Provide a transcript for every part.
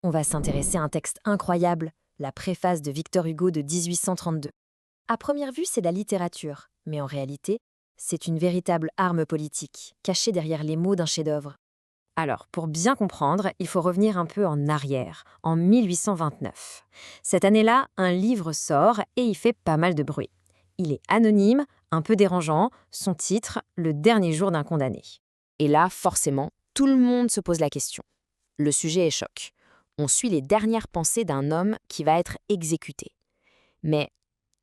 On va s'intéresser à un texte incroyable, la préface de Victor Hugo de 1832. À première vue, c'est de la littérature, mais en réalité, c'est une véritable arme politique, cachée derrière les mots d'un chef-d'œuvre. Alors, pour bien comprendre, il faut revenir un peu en arrière, en 1829. Cette année-là, un livre sort et il fait pas mal de bruit. Il est anonyme, un peu dérangeant, son titre, Le dernier jour d'un condamné. Et là, forcément, tout le monde se pose la question. Le sujet est choc. On suit les dernières pensées d'un homme qui va être exécuté. Mais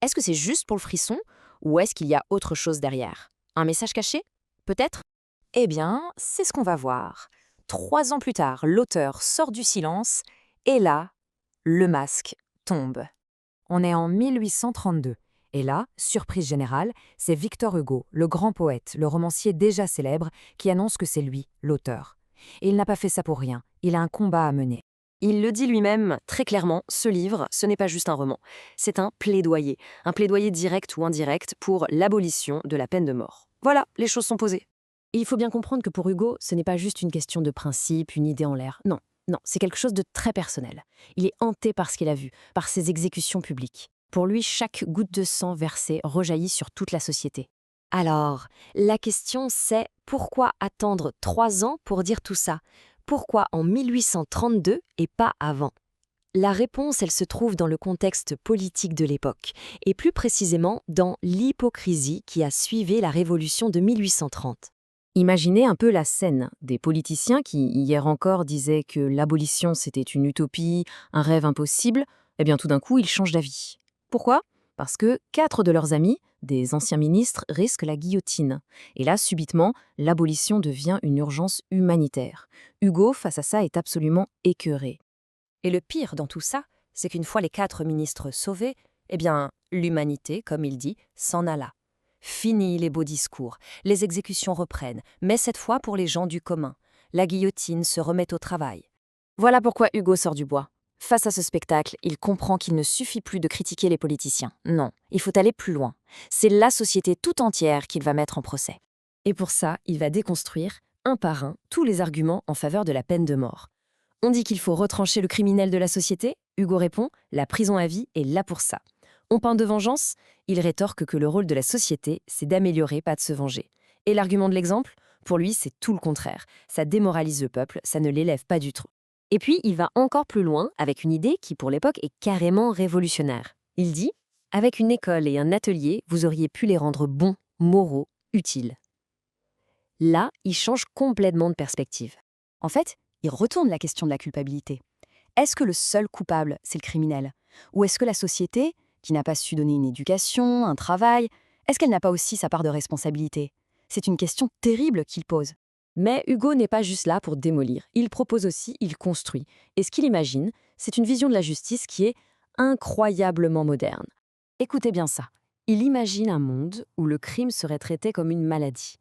est-ce que c'est juste pour le frisson ou est-ce qu'il y a autre chose derrière? Un message caché? Peut-être? Eh bien, c'est ce qu'on va voir. 3 ans plus tard, l'auteur sort du silence et là, le masque tombe. On est en 1832. Et là, surprise générale, c'est Victor Hugo, le grand poète, le romancier déjà célèbre, qui annonce que c'est lui, l'auteur. Et il n'a pas fait ça pour rien, il a un combat à mener. Il le dit lui-même très clairement, ce livre, ce n'est pas juste un roman, c'est un plaidoyer direct ou indirect pour l'abolition de la peine de mort. Voilà, les choses sont posées. Et il faut bien comprendre que pour Hugo, ce n'est pas juste une question de principe, une idée en l'air. Non, non, c'est quelque chose de très personnel. Il est hanté par ce qu'il a vu, par ses exécutions publiques. Pour lui, chaque goutte de sang versée rejaillit sur toute la société. Alors, la question c'est pourquoi attendre 3 ans pour dire tout ça? Pourquoi en 1832 et pas avant? La réponse, elle se trouve dans le contexte politique de l'époque, et plus précisément dans l'hypocrisie qui a suivi la révolution de 1830. Imaginez un peu la scène des politiciens qui, hier encore, disaient que l'abolition c'était une utopie, un rêve impossible. Eh bien, tout d'un coup, ils changent d'avis. Pourquoi? Parce que 4 de leurs amis, des anciens ministres, risquent la guillotine. Et là, subitement, l'abolition devient une urgence humanitaire. Hugo, face à ça, est absolument écœuré. Et le pire dans tout ça, c'est qu'une fois les 4 ministres sauvés, eh bien, l'humanité, comme il dit, s'en alla. Fini les beaux discours, les exécutions reprennent, mais cette fois pour les gens du commun. La guillotine se remet au travail. Voilà pourquoi Hugo sort du bois. Face à ce spectacle, il comprend qu'il ne suffit plus de critiquer les politiciens. Non, il faut aller plus loin. C'est la société tout entière qu'il va mettre en procès. Et pour ça, il va déconstruire, un par un, tous les arguments en faveur de la peine de mort. On dit qu'il faut retrancher le criminel de la société. Hugo répond, la prison à vie est là pour ça. On peint de vengeance. Il rétorque que le rôle de la société, c'est d'améliorer, pas de se venger. Et l'argument de l'exemple, pour lui, c'est tout le contraire. Ça démoralise le peuple, ça ne l'élève pas du tout. Et puis, il va encore plus loin avec une idée qui, pour l'époque, est carrément révolutionnaire. Il dit, avec une école et un atelier, vous auriez pu les rendre bons, moraux, utiles. Là, il change complètement de perspective. En fait, il retourne la question de la culpabilité. Est-ce que le seul coupable, c'est le criminel? Ou est-ce que la société, qui n'a pas su donner une éducation, un travail, est-ce qu'elle n'a pas aussi sa part de responsabilité? C'est une question terrible qu'il pose. Mais Hugo n'est pas juste là pour démolir. Il propose aussi, il construit. Et ce qu'il imagine, c'est une vision de la justice qui est incroyablement moderne. Écoutez bien ça. Il imagine un monde où le crime serait traité comme une maladie,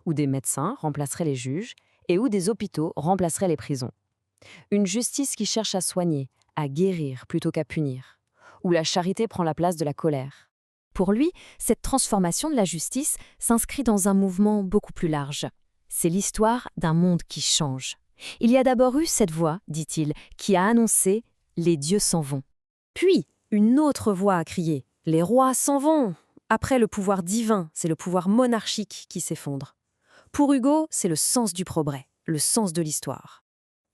où des médecins remplaceraient les juges et où des hôpitaux remplaceraient les prisons. Une justice qui cherche à soigner, à guérir plutôt qu'à punir, où la charité prend la place de la colère. Pour lui, cette transformation de la justice s'inscrit dans un mouvement beaucoup plus large. C'est l'histoire d'un monde qui change. Il y a d'abord eu cette voix, dit-il, qui a annoncé « les dieux s'en vont ». Puis, une autre voix a crié « les rois s'en vont ». Après le pouvoir divin, c'est le pouvoir monarchique qui s'effondre. Pour Hugo, c'est le sens du progrès, le sens de l'histoire.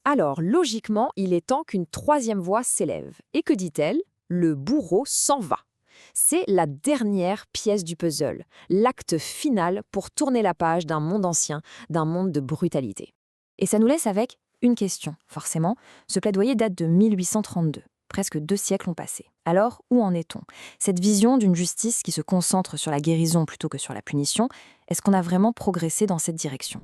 Alors, logiquement, il est temps qu'une troisième voix s'élève. Et que dit-elle? Le bourreau s'en va. C'est la dernière pièce du puzzle, l'acte final pour tourner la page d'un monde ancien, d'un monde de brutalité. Et ça nous laisse avec une question, forcément. Ce plaidoyer date de 1832. Presque 2 siècles ont passé. Alors, où en est-on? Cette vision d'une justice qui se concentre sur la guérison plutôt que sur la punition, est-ce qu'on a vraiment progressé dans cette direction?